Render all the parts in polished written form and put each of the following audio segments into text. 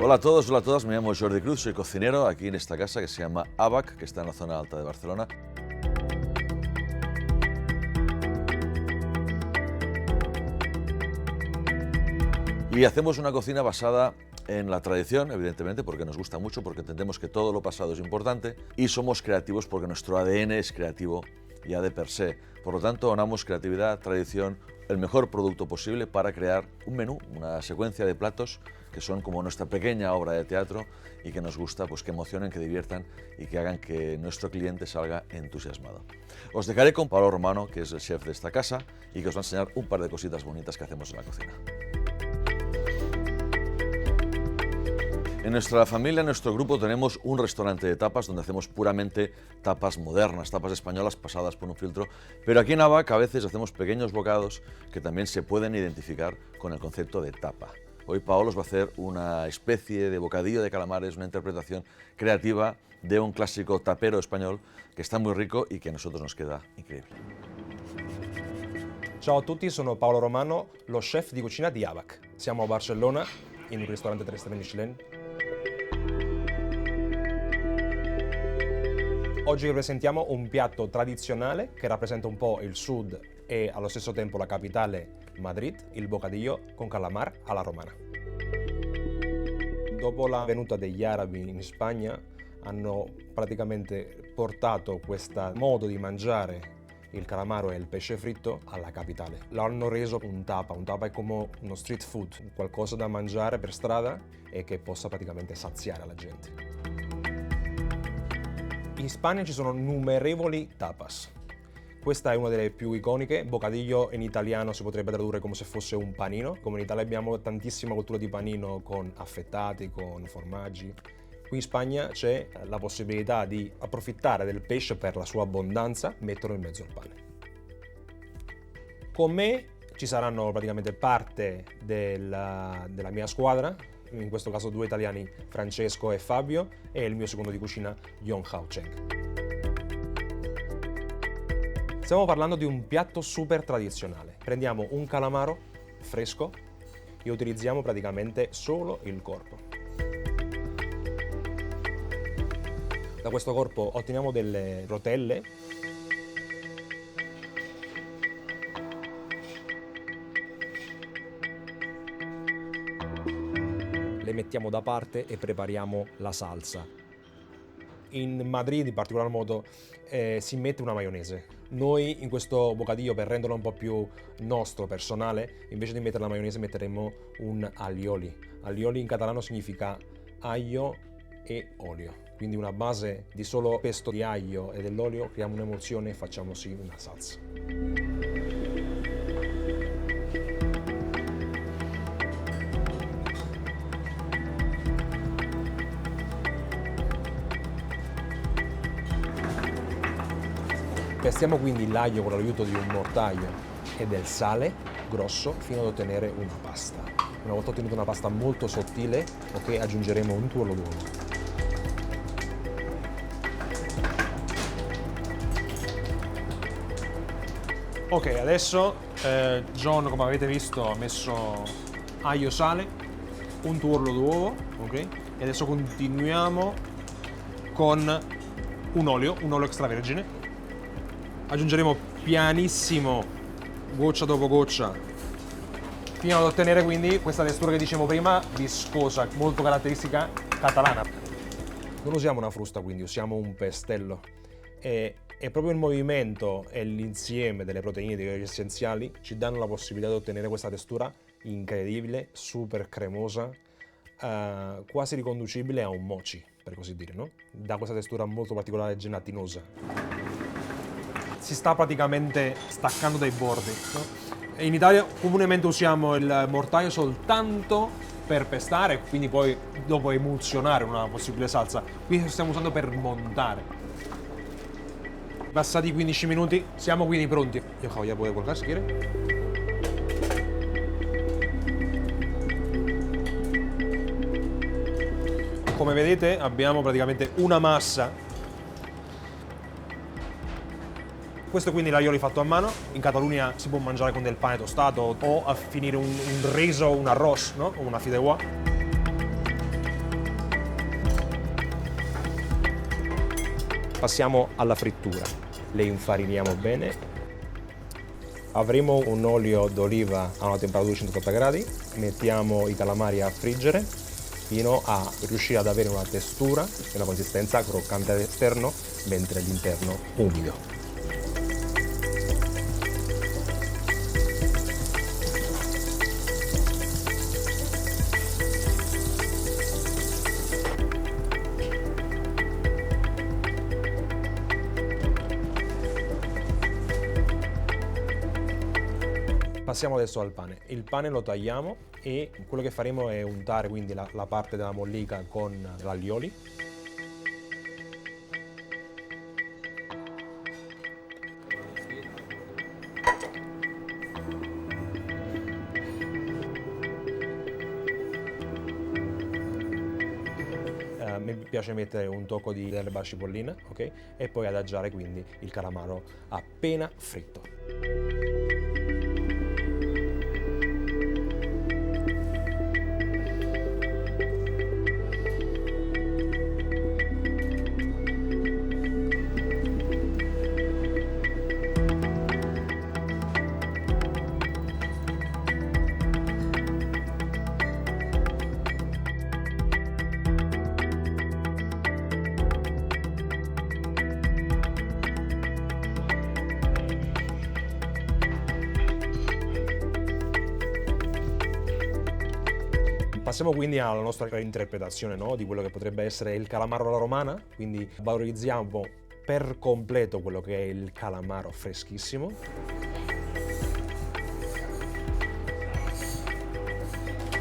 Hola a todos, hola a todas, me llamo Jordi Cruz, soy cocinero aquí en esta casa que se llama Abac, que está en la zona alta de Barcelona. Y hacemos una cocina basada en la tradición, evidentemente, porque nos gusta mucho, porque entendemos que todo lo pasado es importante, y somos creativos porque nuestro ADN es creativo ya de per se. Por lo tanto, unamos creatividad, tradición, el mejor producto posible para crear un menú, una secuencia de platos que son como nuestra pequeña obra de teatro y que nos gusta, pues que emocionen, que diviertan y que hagan que nuestro cliente salga entusiasmado. Os dejaré con Paolo Romano, que es el chef de esta casa y que os va a enseñar un par de cositas bonitas que hacemos en la cocina. En nuestra familia, en nuestro grupo, tenemos un restaurante de tapas donde hacemos puramente tapas modernas, tapas españolas pasadas por un filtro, pero aquí en Abac a veces hacemos pequeños bocados que también se pueden identificar con el concepto de tapa. Hoy Paolo os va a hacer una especie de bocadillo de calamares, una interpretación creativa de un clásico tapero español que está muy rico y que a nosotros nos queda increíble. Ciao a tutti, sono Paolo Romano, lo chef di cucina di Abac. Siamo a Barcellona, in un ristorante 3 stelle Michelin. Oggi vi presentiamo un piatto tradizionale che rappresenta un po' il sud e allo stesso tempo la capitale Madrid, il bocadillo con calamar alla romana. Dopo la venuta degli arabi in Spagna hanno praticamente portato questo modo di mangiare il calamaro e il pesce fritto alla capitale. Lo hanno reso un tapa è come uno street food, qualcosa da mangiare per strada e che possa praticamente saziare la gente. In Spagna ci sono innumerevoli tapas. Questa è una delle più iconiche, bocadillo in italiano si potrebbe tradurre come se fosse un panino. Come in Italia abbiamo tantissima cultura di panino con affettati, con formaggi. Qui in Spagna c'è la possibilità di approfittare del pesce per la sua abbondanza, metterlo in mezzo al pane. Con me ci saranno praticamente parte della mia squadra, in questo caso 2 italiani, Francesco e Fabio, e il mio secondo di cucina, Yong Hao Cheng. Stiamo parlando di un piatto super tradizionale. Prendiamo un calamaro fresco e utilizziamo praticamente solo il corpo. Da questo corpo otteniamo delle rotelle. Le mettiamo da parte e prepariamo la salsa. In Madrid in particolar modo si mette una maionese. Noi in questo bocadillo, per renderlo un po' più nostro, personale, invece di mettere la maionese metteremo un alioli. Alioli in catalano significa aglio e olio. Quindi una base di solo pesto di aglio e dell'olio, creiamo un'emulsione e facciamo sì una salsa. Pestiamo quindi l'aglio con l'aiuto di un mortaio e del sale grosso fino ad ottenere una pasta. Una volta ottenuta una pasta molto sottile, ok, aggiungeremo un tuorlo d'uovo. Ok, adesso John, come avete visto, ha messo aglio, sale, un tuorlo d'uovo, ok? E adesso continuiamo con un olio extravergine. Aggiungeremo pianissimo, goccia dopo goccia, fino ad ottenere quindi questa textura che dicevo prima, viscosa, molto caratteristica catalana. Non usiamo una frusta, quindi usiamo un pestello. E proprio il movimento e l'insieme delle proteine, degli essenziali, ci danno la possibilità di ottenere questa textura incredibile, super cremosa, quasi riconducibile a un mochi, per così dire, no? Da questa textura molto particolare e gelatinosa. Si sta praticamente staccando dai bordi, no? In Italia comunemente usiamo il mortaio soltanto per pestare, quindi poi dopo emulsionare una possibile salsa. Qui lo stiamo usando per montare. Passati 15 minuti, siamo quindi pronti. Yo voy a poder colgar si quiere. Come vedete abbiamo praticamente una massa. Questo quindi l'aioli fatto a mano. In Catalunya si può mangiare con del pane tostato o a finire un riso, un arroz, no? O una fideuà. Passiamo alla frittura. Le infariniamo bene. Avremo un olio d'oliva a una temperatura di 180 gradi. Mettiamo i calamari a friggere fino a riuscire ad avere una textura e una consistenza croccante all'esterno, mentre l'interno umido. Passiamo adesso al pane. Il pane lo tagliamo e quello che faremo è untare quindi la parte della mollica con l'aglioli. Mi piace mettere un tocco di erba cipollina, ok? E poi adagiare quindi il calamaro appena fritto. Passiamo quindi alla nostra interpretazione, no, di quello che potrebbe essere il calamaro alla romana, quindi valorizziamo per completo quello che è il calamaro freschissimo.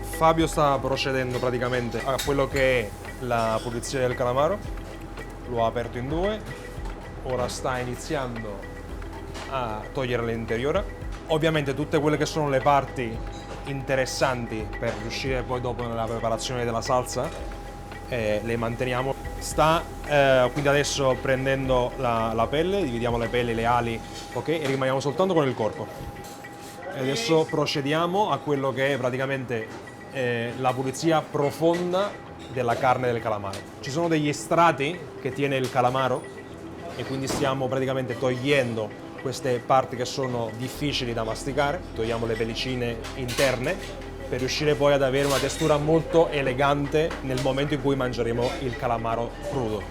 Fabio sta procedendo praticamente a quello che è la pulizia del calamaro, lo ha aperto in due, ora sta iniziando a togliere l'interiore. Ovviamente tutte quelle che sono le parti interessanti per riuscire poi dopo nella preparazione della salsa le manteniamo. Sta quindi adesso prendendo la pelle, dividiamo le pelle, le ali, ok, e rimaniamo soltanto con il corpo. E adesso procediamo a quello che è praticamente la pulizia profonda della carne del calamaro. Ci sono degli strati che tiene il calamaro e quindi stiamo praticamente togliendo queste parti che sono difficili da masticare, togliamo le pellicine interne per riuscire poi ad avere una textura molto elegante nel momento in cui mangeremo il calamaro crudo.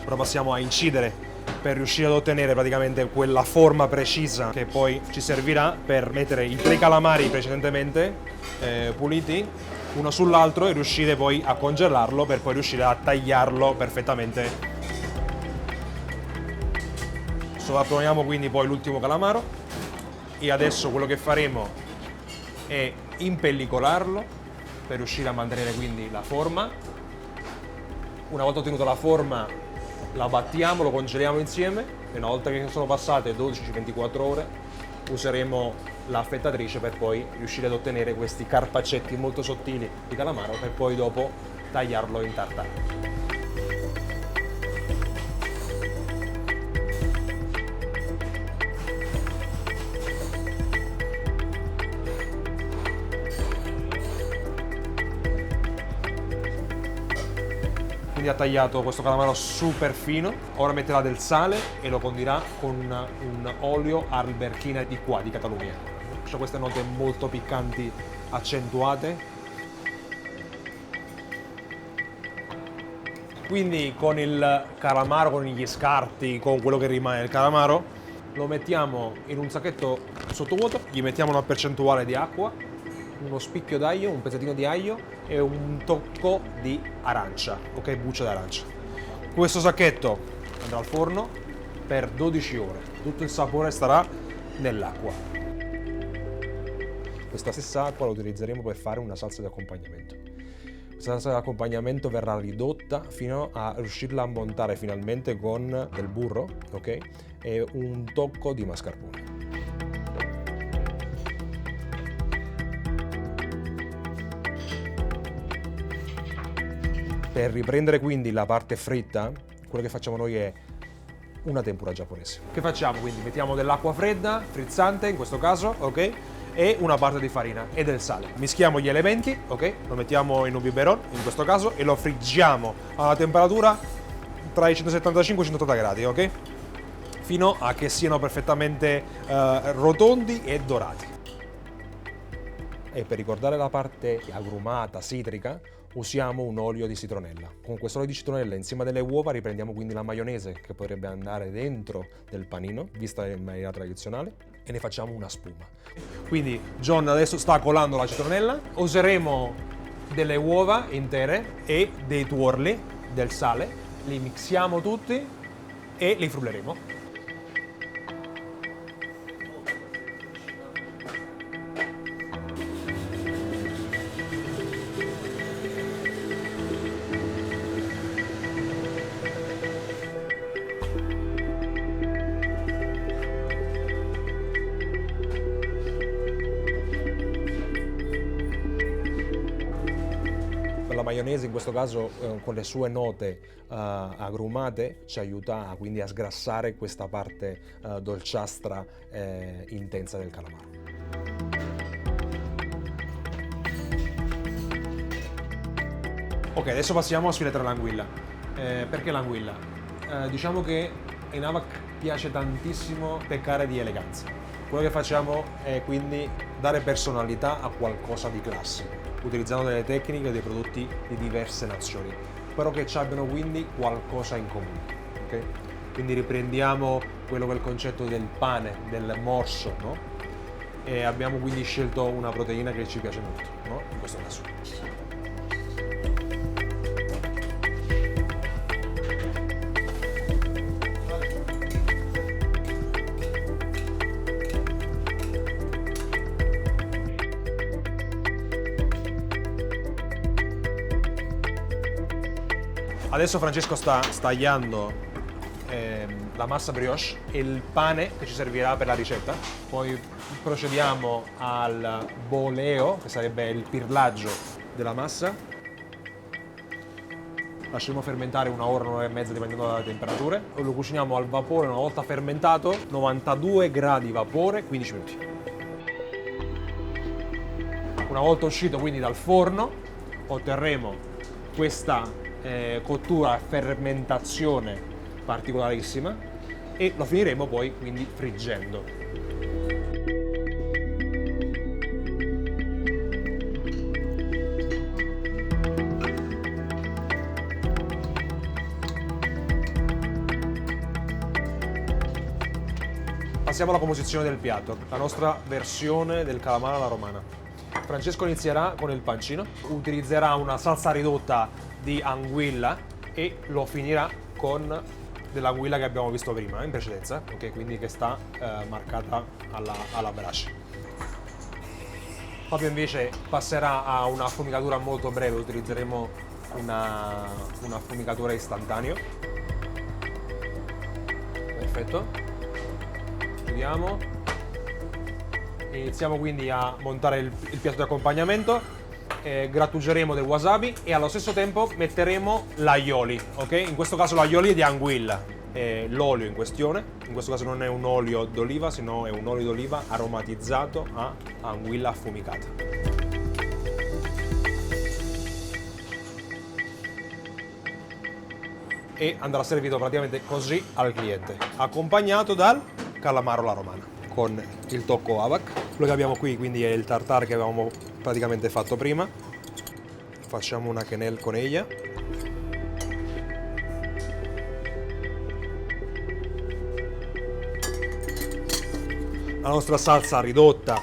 Ora passiamo a incidere per riuscire ad ottenere praticamente quella forma precisa che poi ci servirà per mettere i 3 calamari precedentemente puliti uno sull'altro e riuscire poi a congelarlo per poi riuscire a tagliarlo perfettamente. Sovrapponiamo quindi poi l'ultimo calamaro e adesso quello che faremo è impellicolarlo per riuscire a mantenere quindi la forma. Una volta ottenuta la forma la battiamo, lo congeliamo insieme e una volta che sono passate 12-24 ore useremo l'affettatrice per poi riuscire ad ottenere questi carpaccetti molto sottili di calamaro per poi dopo tagliarlo in tartare. Quindi ha tagliato questo calamaro super fino, ora metterà del sale e lo condirà con un olio alberchina di qua, di Catalunya. C'è queste note molto piccanti accentuate. Quindi con il calamaro, con gli scarti, con quello che rimane del calamaro, lo mettiamo in un sacchetto sottovuoto, gli mettiamo una percentuale di acqua, uno spicchio d'aglio, un pezzettino di aglio e un tocco di arancia, ok, buccia d'arancia. Questo sacchetto andrà al forno per 12 ore, tutto il sapore starà nell'acqua. Questa stessa acqua la utilizzeremo per fare una salsa di accompagnamento. Questa salsa di accompagnamento verrà ridotta fino a riuscirla a montare finalmente con del burro, ok, e un tocco di mascarpone. Per riprendere quindi la parte fritta, quello che facciamo noi è una tempura giapponese. Che facciamo quindi? Mettiamo dell'acqua fredda, frizzante in questo caso, ok? E una parte di farina e del sale. Mischiamo gli elementi, ok? Lo mettiamo in un biberon, in questo caso, e lo friggiamo a una temperatura tra i 175 e i 180 gradi, ok? Fino a che siano perfettamente rotondi e dorati. E per ricordare la parte agrumata, citrica, usiamo un olio di citronella. Con questo olio di citronella insieme delle uova riprendiamo quindi la maionese che potrebbe andare dentro del panino, vista in maniera tradizionale, e ne facciamo una spuma. Quindi John adesso sta colando la citronella, useremo delle uova intere e dei tuorli del sale, li mixiamo tutti e li frulleremo. La maionese in questo caso con le sue note agrumate ci aiuta quindi a sgrassare questa parte dolciastra intensa del calamaro. Ok, adesso passiamo a sfilettare l'anguilla. Perché l'anguilla? Diciamo che in Avac piace tantissimo peccare di eleganza. Quello che facciamo è quindi dare personalità a qualcosa di classico, utilizzando delle tecniche e dei prodotti di diverse nazioni, però che ci abbiano quindi qualcosa in comune. Okay? Quindi riprendiamo quello che è il concetto del pane, del morso, no? E abbiamo quindi scelto una proteina che ci piace molto, no? In questo caso. Adesso Francesco sta tagliando la massa brioche e il pane che ci servirà per la ricetta. Poi procediamo al boleo, che sarebbe il pirlaggio della massa. Lasciamo fermentare un'ora e mezza dipendendo dalle temperature. Lo cuciniamo al vapore una volta fermentato, 92 gradi vapore, 15 minuti. Una volta uscito quindi dal forno, otterremo questa cottura, fermentazione particolarissima e lo finiremo poi quindi friggendo. Passiamo alla composizione del piatto, la nostra versione del calamaro alla romana. Francesco inizierà con il pancino, utilizzerà una salsa ridotta di anguilla e lo finirà con dell'anguilla che abbiamo visto prima in precedenza, okay? Quindi che sta marcata alla brace. Fabio invece passerà a una affumicatura molto breve, utilizzeremo una affumicatura istantaneo. Perfetto. Chiudiamo. Iniziamo quindi a montare il piatto di accompagnamento. Grattugeremo del wasabi e allo stesso tempo metteremo l'aioli, ok? In questo caso l'aioli di anguilla, l'olio in questione, in questo caso non è un olio d'oliva, sino è un olio d'oliva aromatizzato a anguilla affumicata. E andrà servito praticamente così al cliente, accompagnato dal calamaro alla romana, con il tocco Avac. Quello che abbiamo qui quindi è il tartare che avevamo praticamente fatto prima. Facciamo una quenelle coneglia. La nostra salsa ridotta,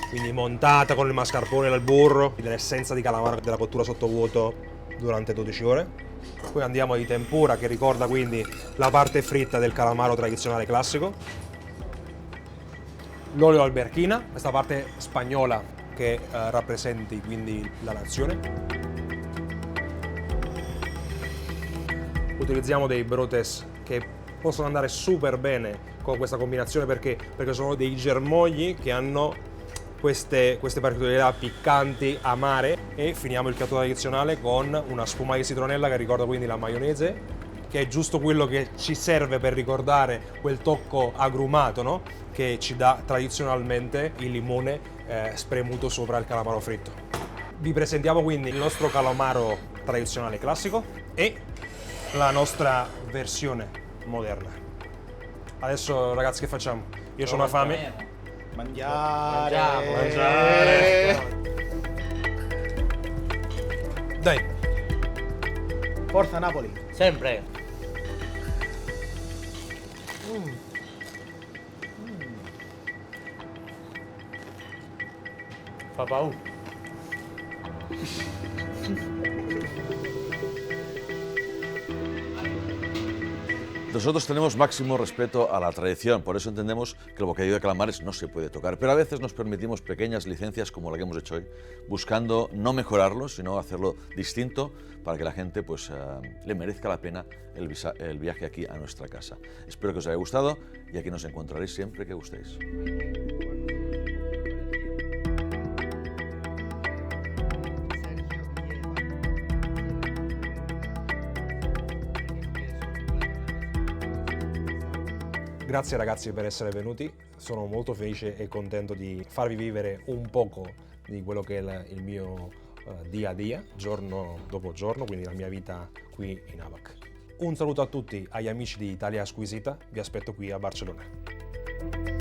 quindi montata con il mascarpone e il burro, dell'essenza di calamaro della cottura sottovuoto durante 12 ore. Poi andiamo di tempura, che ricorda quindi la parte fritta del calamaro tradizionale classico. L'olio alberchina, questa parte spagnola che rappresenti quindi la nazione. Utilizziamo dei brotes che possono andare super bene con questa combinazione perché sono dei germogli che hanno queste particolarità piccanti, amare, e finiamo il piatto tradizionale con una spuma di citronella che ricorda quindi la maionese, che è giusto quello che ci serve per ricordare quel tocco agrumato, no? Che ci dà tradizionalmente il limone spremuto sopra il calamaro fritto. Vi presentiamo quindi il nostro calamaro tradizionale classico e la nostra versione moderna. Adesso ragazzi che facciamo? Io ho una fame. Mangiare. Dai, Forza Napoli. Sempre. Fa paura. Nosotros tenemos máximo respeto a la tradición, por eso entendemos que el bocadillo de calamares no se puede tocar, pero a veces nos permitimos pequeñas licencias como la que hemos hecho hoy, buscando no mejorarlo, sino hacerlo distinto para que la gente pues, le merezca la pena el viaje aquí a nuestra casa. Espero que os haya gustado y aquí nos encontraréis siempre que gustéis. grazie ragazzi per essere venuti, sono molto felice e contento di farvi vivere un poco di quello che è il mio dia a dia, giorno dopo giorno, quindi la mia vita qui in AVAC. Un saluto a tutti, agli amici di Italia Squisita, vi aspetto qui a Barcellona.